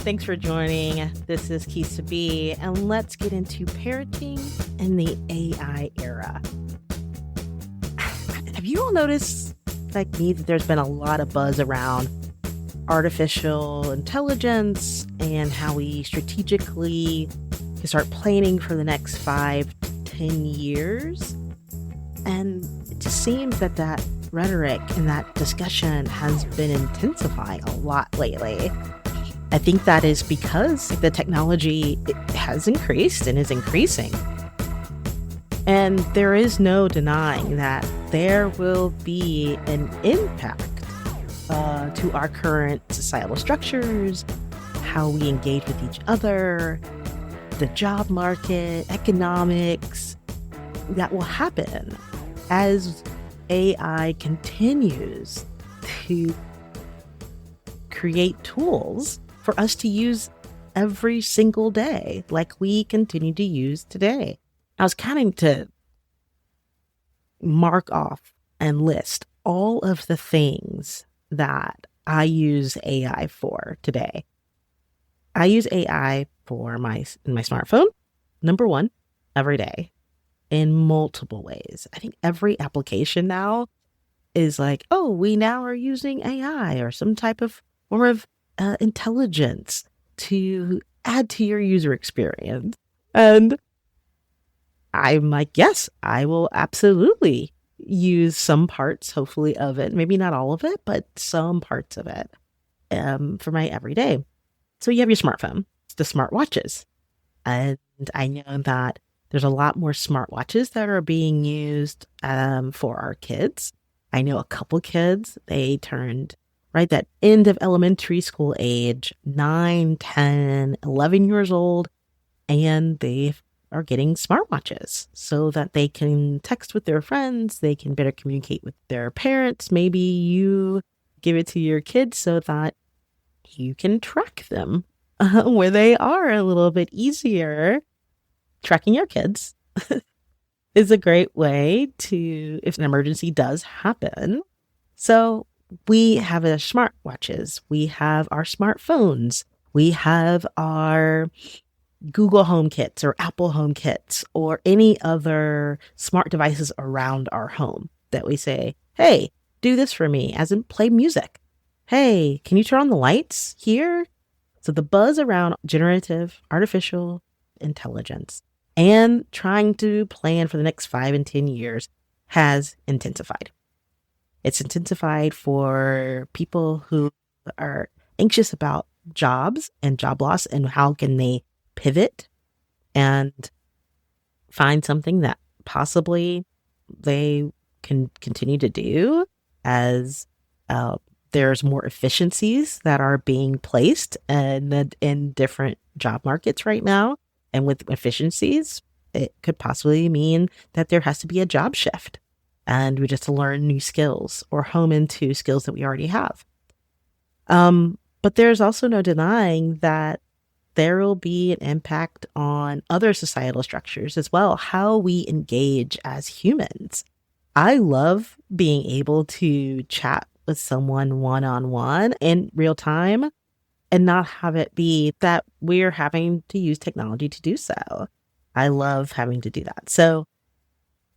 Thanks for joining. This is Keys to Be, and let's get into parenting in the AI era. Have you all noticed, like me, that there's been a lot of buzz around artificial intelligence and how we strategically can start planning for the next 5 to 10 years? And it just seems that rhetoric and that discussion has been intensifying a lot lately. I think that is because the technology has increased and is increasing. And there is no denying that there will be an impact to our current societal structures, how we engage with each other, the job market, economics, that will happen as AI continues to create tools for us to use every single day, like we continue to use today. I was counting to mark off and list all of the things that I use AI for today. I use AI for my smartphone, number one, every day, in multiple ways. I think every application now is like, oh, we now are using AI or some type of form of intelligence to add to your user experience. And I'm like, yes, I will absolutely use some parts, hopefully, of it. Maybe not all of it, but some parts of it for my everyday. So you have your smartphone, the smartwatches. And I know that there's a lot more smartwatches that are being used for our kids. I know a couple kids, they turned that end of elementary school age, 9, 10, 11 years old, and they are getting smartwatches so that they can text with their friends, they can better communicate with their parents. Maybe you give it to your kids so that you can track them where they are a little bit easier. Tracking your kids is a great way to, if an emergency does happen. So we have our smartwatches, we have our smartphones, we have our Google Home Kits or Apple Home Kits or any other smart devices around our home that we say, hey, do this for me, as in play music. Hey, can you turn on the lights here? So the buzz around generative artificial intelligence and trying to plan for the next 5 and 10 years has intensified. It's intensified for people who are anxious about jobs and job loss and how can they pivot and find something that possibly they can continue to do as there's more efficiencies that are being placed in different job markets right now. And with efficiencies, it could possibly mean that there has to be a job shift and we just learn new skills or home into skills that we already have. But there's also no denying that there will be an impact on other societal structures as well, how we engage as humans. I love being able to chat with someone one-on-one in real time and not have it be that we're having to use technology to do so. I love having to do that. So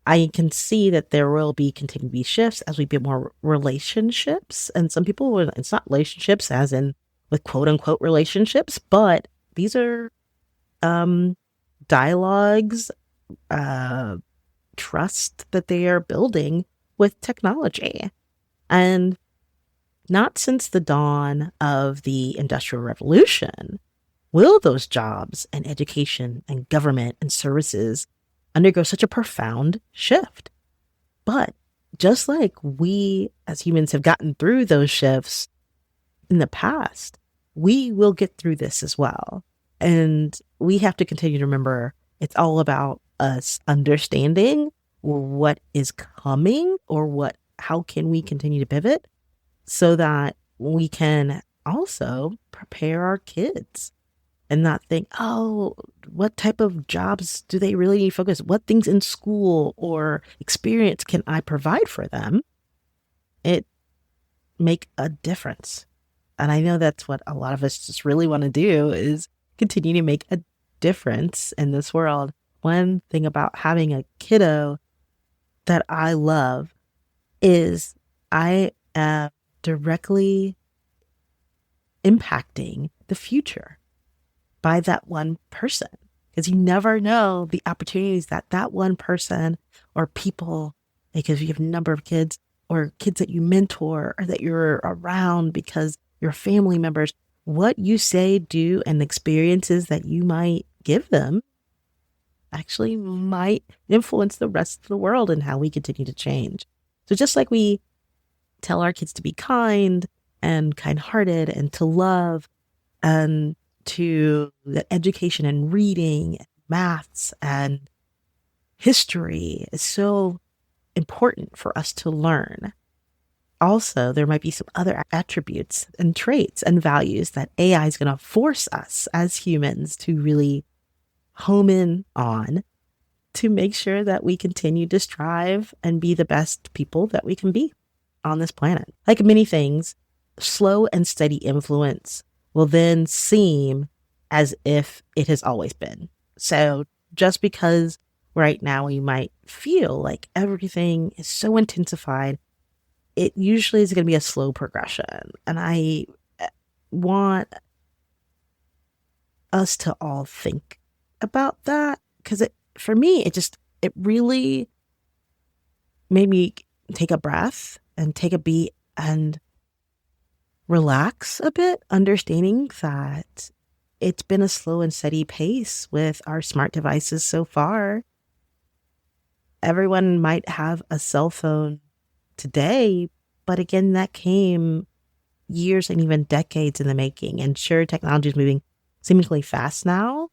I can see that there will be continue to be shifts as we build more relationships. And some people, it's not relationships as in with quote unquote relationships, but these are dialogues, trust that they are building with technology. And not since the dawn of the Industrial Revolution will those jobs and education and government and services undergo such a profound shift. But just like we as humans have gotten through those shifts in the past, we will get through this as well. And we have to continue to remember it's all about us understanding what is coming or how can we continue to pivot so that we can also prepare our kids and not think, oh, what type of jobs do they really need to focus? What things in school or experience can I provide for them? It make a difference. And I know that's what a lot of us just really want to do, is continue to make a difference in this world. One thing about having a kiddo that I love is I am directly impacting the future by that one person, because you never know the opportunities that that one person or people, because you have a number of kids or kids that you mentor or that you're around because you're family members, what you say, do, and experiences that you might give them actually might influence the rest of the world and how we continue to change. So just like we tell our kids to be kind and kind-hearted and to love, and to that education and reading, maths and history is so important for us to learn. Also, there might be some other attributes and traits and values that AI is going to force us as humans to really home in on, to make sure that we continue to strive and be the best people that we can be on this planet. Like many things, slow and steady influence will then seem as if it has always been. So just because right now we might feel like everything is so intensified, it usually is going to be a slow progression. And I want us to all think about that, because for me, it really made me take a breath and take a beat and relax a bit, understanding that it's been a slow and steady pace with our smart devices so far. Everyone might have a cell phone today, but again, that came years and even decades in the making. And sure, technology is moving seemingly fast now,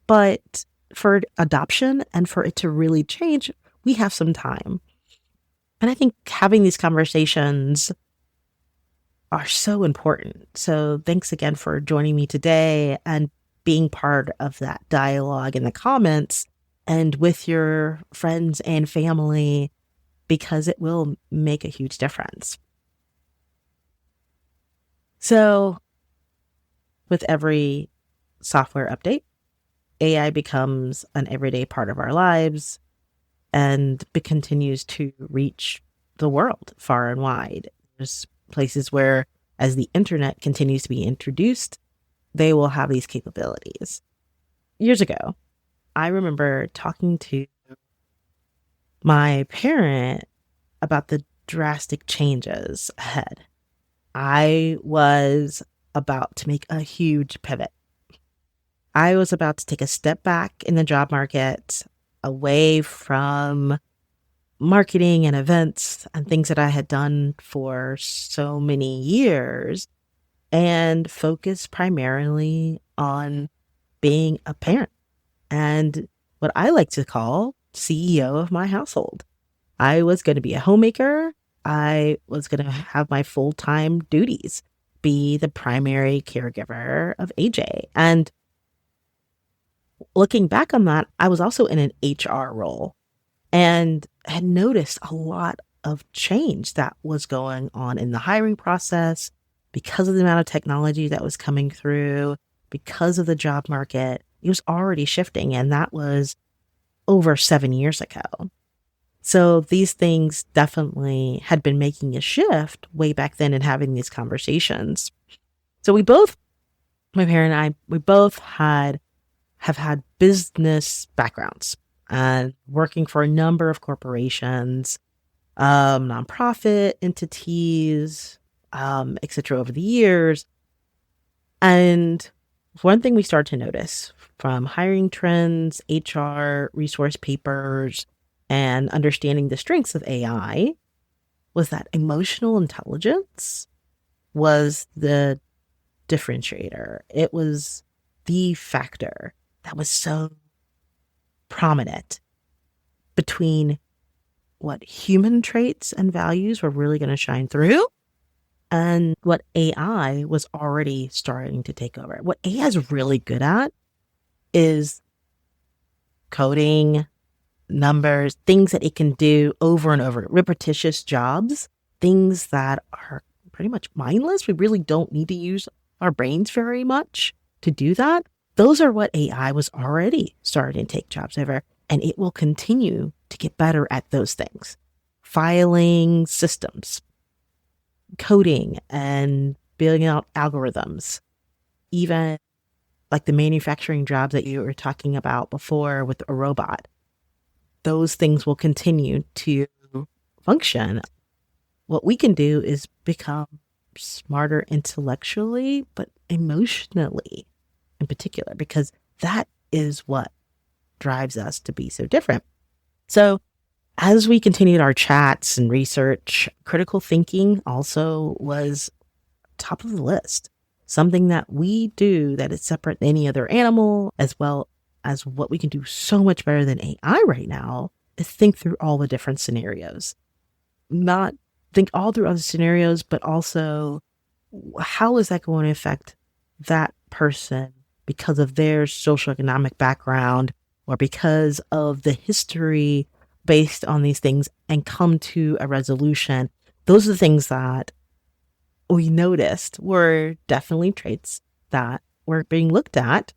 but for adoption and for it to really change, we have some time. And I think having these conversations are so important. So thanks again for joining me today and being part of that dialogue in the comments and with your friends and family, because it will make a huge difference. So with every software update, AI becomes an everyday part of our lives, and it continues to reach the world far and wide. There's places where, as the internet continues to be introduced, they will have these capabilities. Years ago, I remember talking to my parent about the drastic changes ahead. I was about to make a huge pivot. I was about to take a step back in the job market, away from marketing and events and things that I had done for so many years, and focus primarily on being a parent and what I like to call CEO of my household. I was going to be a homemaker. I was going to have my full-time duties, be the primary caregiver of AJ. And looking back on that, I was also in an HR role and had noticed a lot of change that was going on in the hiring process because of the amount of technology that was coming through, because of the job market. It was already shifting, and that was over 7 years ago. So these things definitely had been making a shift way back then and having these conversations. So my parent and I, we both have had business backgrounds and working for a number of corporations, nonprofit entities, etc. over the years. And one thing we started to notice from hiring trends, HR resource papers, and understanding the strengths of AI was that emotional intelligence was the differentiator. It was the factor that was so prominent between what human traits and values were really going to shine through and what AI was already starting to take over. What AI is really good at is coding, numbers, things that it can do over and over, repetitious jobs, things that are pretty much mindless. We really don't need to use our brains very much to do that. Those are what AI was already starting to take jobs over, and it will continue to get better at those things. Filing systems, coding, and building out algorithms, even like the manufacturing jobs that you were talking about before with a robot. Those things will continue to function. What we can do is become smarter intellectually, but emotionally in particular, because that is what drives us to be so different. So as we continued our chats and research, critical thinking also was top of the list. Something that we do that is separate than any other animal, as well as what we can do so much better than AI right now, is think through all the different scenarios. Not think all through other scenarios, but also how is that going to affect that person because of their socioeconomic background or because of the history based on these things, and come to a resolution. Those are the things that we noticed were definitely traits that were being looked at.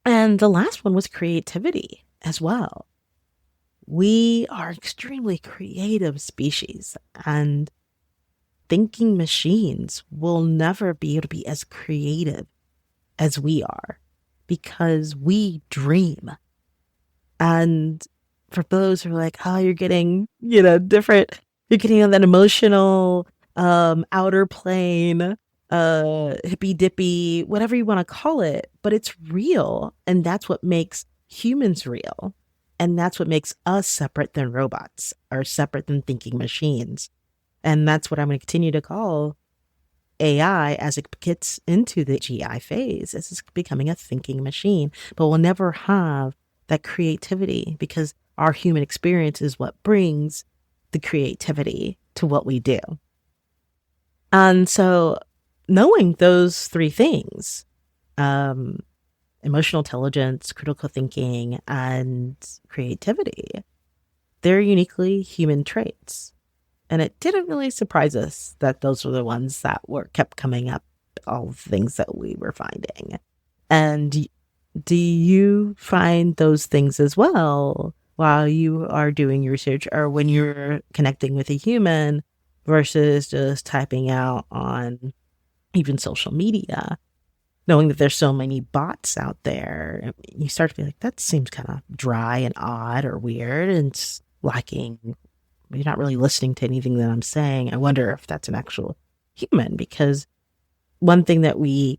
And the last one was creativity as well. We are extremely creative species, and thinking machines will never be able to be as creative as we are because we dream. And for those who are like, oh, you're getting, different, you're getting on that emotional outer plane, hippy dippy, whatever you want to call it, but it's real. And that's what makes humans real. And that's what makes us separate than robots or separate than thinking machines. And that's what I'm going to continue to call AI as it gets into the GI phase. It's becoming a thinking machine, but we'll never have that creativity because our human experience is what brings the creativity to what we do. And so knowing those three things, emotional intelligence, critical thinking, and creativity, they're uniquely human traits. And it didn't really surprise us that those were the ones that kept coming up, all the things that we were finding. And do you find those things as well while you are doing your research or when you're connecting with a human versus just typing out on even social media, knowing that there's so many bots out there? You start to be like, that seems kind of dry and odd or weird and it's lacking. You're not really listening to anything that I'm saying. I wonder if that's an actual human, because one thing that we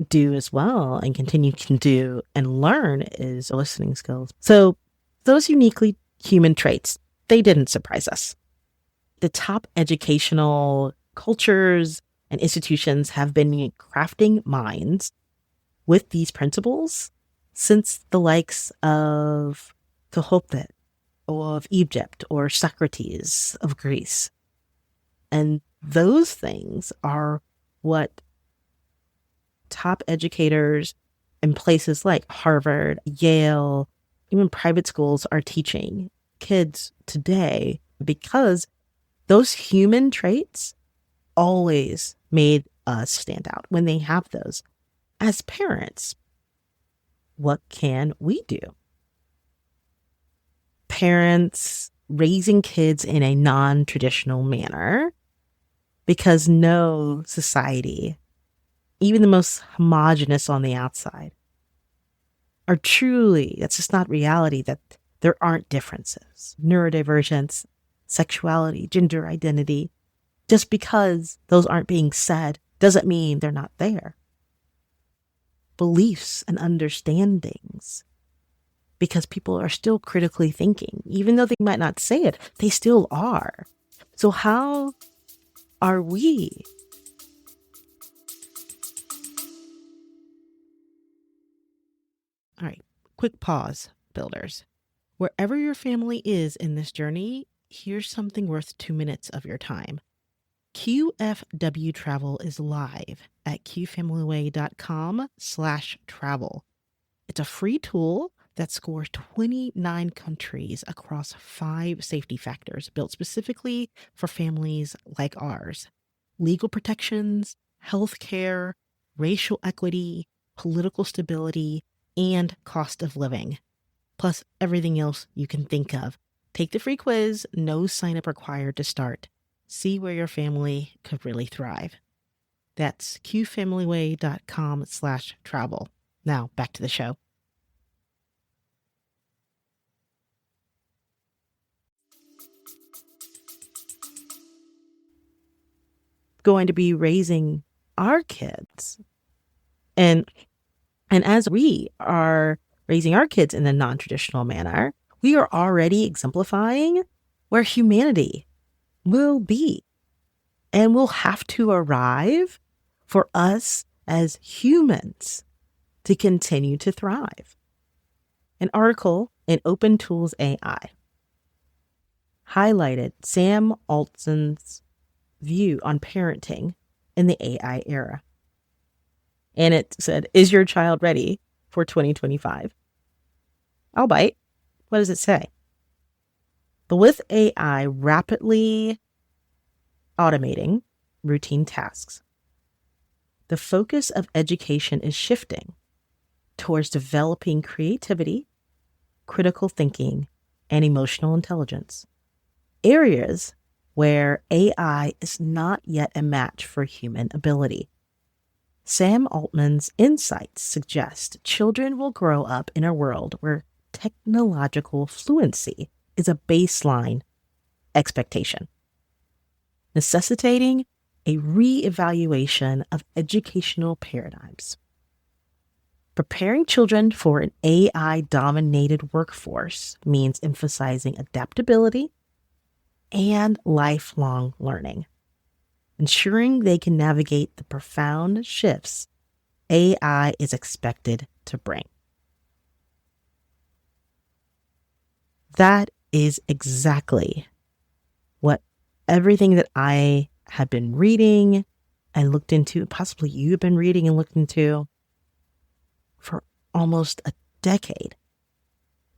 do as well and continue to do and learn is listening skills. So those uniquely human traits, they didn't surprise us. The top educational cultures and institutions have been crafting minds with these principles since the likes of Tehuftmet of Egypt or Socrates of Greece. And those things are what top educators in places like Harvard, Yale, even private schools are teaching kids today, because those human traits always made us stand out when they have those. As parents, what can we do? Parents raising kids in a non-traditional manner, because no society, even the most homogenous on the outside, are truly, that's just not reality, that there aren't differences. Neurodivergence, sexuality, gender identity, just because those aren't being said doesn't mean they're not there. Beliefs and understandings, because people are still critically thinking. Even though they might not say it, they still are. So how are we? All right, quick pause, builders. Wherever your family is in this journey, here's something worth 2 minutes of your time. QFW Travel is live at qfamilyway.com/travel. It's a free tool that scores 29 countries across 5 safety factors built specifically for families like ours. legal protections, healthcare, racial equity, political stability, and cost of living, plus everything else you can think of. Take the free quiz, no sign up required to start. See where your family could really thrive. That's qfamilyway.com/travel. Now back to the show. Going to be raising our kids. And as we are raising our kids in a non-traditional manner, we are already exemplifying where humanity will be and will have to arrive for us as humans to continue to thrive. An article in Open Tools AI highlighted Sam Altman's view on parenting in the AI era. And it said, is your child ready for 2025? I'll bite. What does it say? But with AI rapidly automating routine tasks, the focus of education is shifting towards developing creativity, critical thinking, and emotional intelligence, areas where AI is not yet a match for human ability. Sam Altman's insights suggest children will grow up in a world where technological fluency is a baseline expectation, necessitating a re-evaluation of educational paradigms. Preparing children for an AI-dominated workforce means emphasizing adaptability and lifelong learning, ensuring they can navigate the profound shifts AI is expected to bring. That is exactly what everything that I have been reading and looked into, possibly you've been reading and looked into for almost a decade.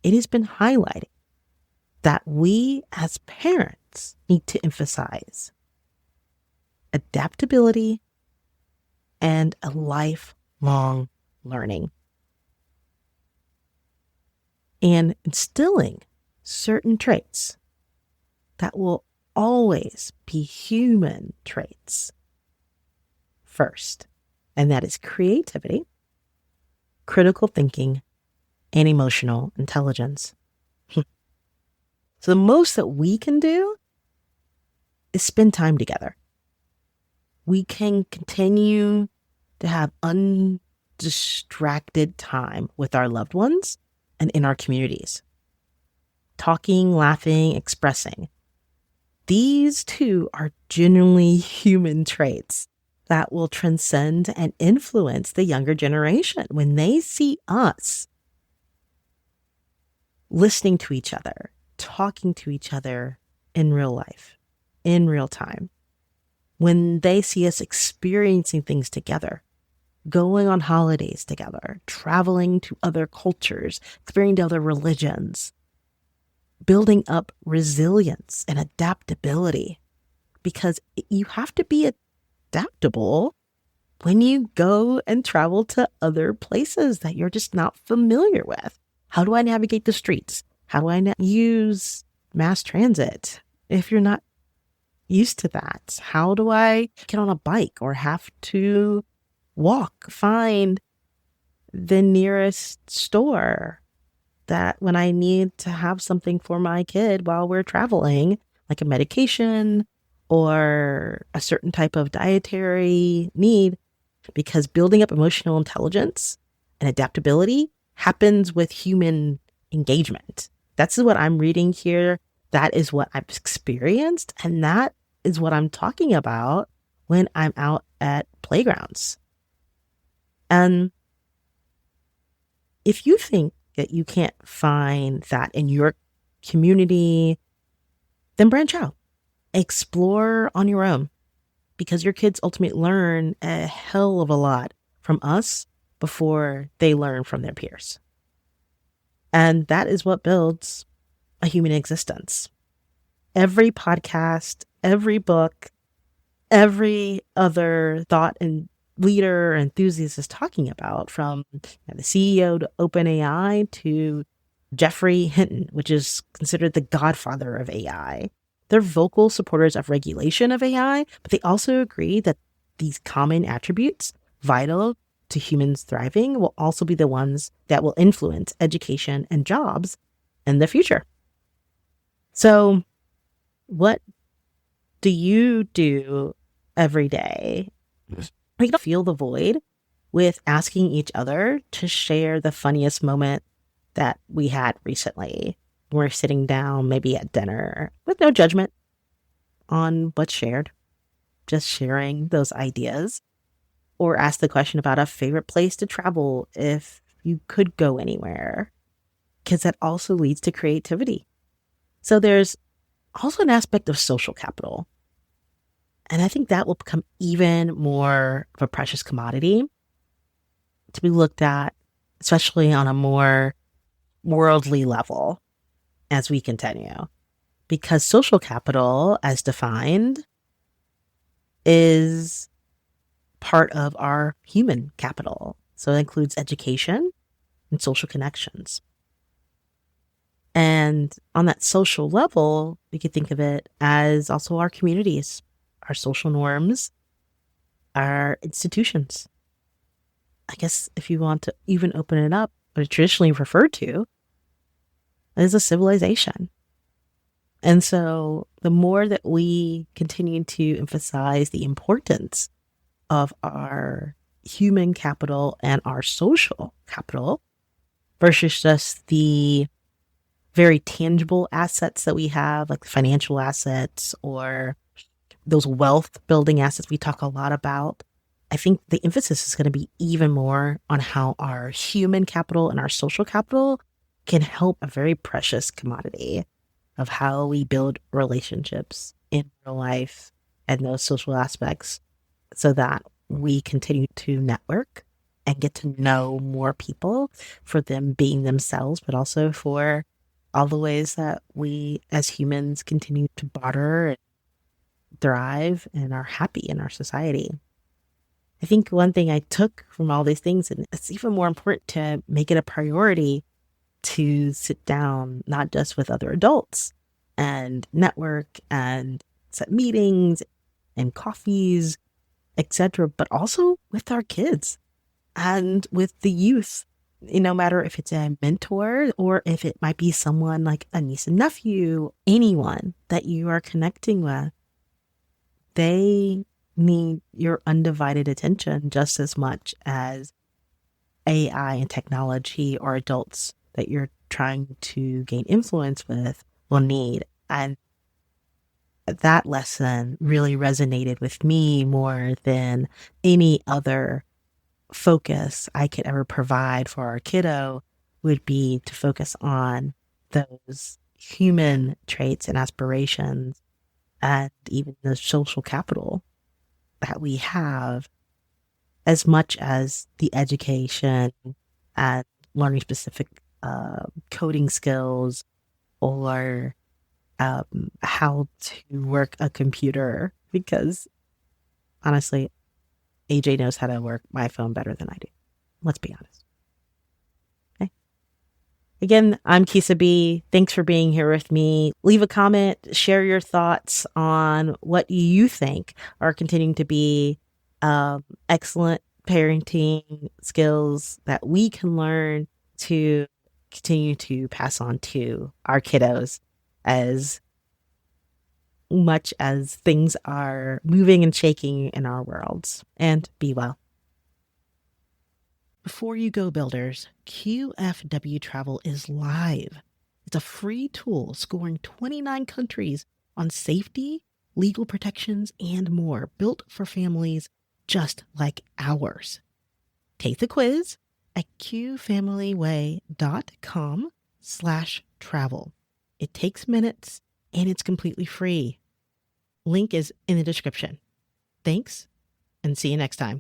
It has been highlighting that we as parents need to emphasize adaptability and a lifelong learning, and instilling certain traits that will always be human traits first, and that is creativity, critical thinking, and emotional intelligence. So the most that we can do is spend time together. We can continue to have undistracted time with our loved ones and in our communities. Talking, laughing, expressing. These two are genuinely human traits that will transcend and influence the younger generation when they see us listening to each other, talking to each other in real life, in real time. When they see us experiencing things together, going on holidays together, traveling to other cultures, experiencing other religions, building up resilience and adaptability, because you have to be adaptable when you go and travel to other places that you're just not familiar with. How do I navigate the streets? How do I use mass transit if you're not used to that? How do I get on a bike or have to walk, find the nearest store that when I need to have something for my kid while we're traveling, like a medication or a certain type of dietary need? Because building up emotional intelligence and adaptability happens with human engagement. That's what I'm reading here. That is what I've experienced. And that is what I'm talking about when I'm out at playgrounds. And if you think that you can't find that in your community, then branch out. Explore on your own, because your kids ultimately learn a hell of a lot from us before they learn from their peers. And that is what builds a human existence. Every podcast, every book, every other thought and leader or enthusiast is talking about, from the CEO to OpenAI to Jeffrey Hinton, which is considered the godfather of AI. They're vocal supporters of regulation of AI, but they also agree that these common attributes, vital to humans thriving, will also be the ones that will influence education and jobs in the future. So, what do you do every day? We can feel the void with asking each other to share the funniest moment that we had recently. We're sitting down, maybe at dinner, with no judgment on what's shared, just sharing those ideas. Or ask the question about a favorite place to travel if you could go anywhere, because that also leads to creativity. So there's also an aspect of social capital. And I think that will become even more of a precious commodity to be looked at, especially on a more worldly level as we continue. Because social capital, as defined, is part of our human capital. So it includes education and social connections. And on that social level, we could think of it as also our communities, our social norms, our institutions. I guess if you want to even open it up, what it's traditionally referred to is a civilization. And so the more that we continue to emphasize the importance of our human capital and our social capital versus just the very tangible assets that we have, like financial assets or those wealth building assets we talk a lot about, I think the emphasis is going to be even more on how our human capital and our social capital can help a very precious commodity of how we build relationships in real life and those social aspects, so that we continue to network and get to know more people for them being themselves, but also for all the ways that we as humans continue to barter and thrive and are happy in our society. I think one thing I took from all these things, and it's even more important to make it a priority to sit down, not just with other adults and network and set meetings and coffees, etc., but also with our kids and with the youth. No matter if it's a mentor or if it might be someone like a niece and nephew, anyone that you are connecting with, they need your undivided attention just as much as AI and technology or adults that you're trying to gain influence with will need. And that lesson really resonated with me more than any other focus I could ever provide for our kiddo would be to focus on those human traits and aspirations and even the social capital that we have, as much as the education and learning specific coding skills or how to work a computer. Because honestly, AJ knows how to work my phone better than I do. Let's be honest. Okay. Again, I'm Kisa B. Thanks for being here with me. Leave a comment, share your thoughts on what you think are continuing to be excellent parenting skills that we can learn to continue to pass on to our kiddos as much as things are moving and shaking in our worlds. And be well. Before you go, builders, QFW Travel is live. It's a free tool scoring 29 countries on safety, legal protections, and more, built for families just like ours. Take the quiz at qfamilyway.com/travel. It takes minutes and it's completely free. Link is in the description. Thanks, and see you next time.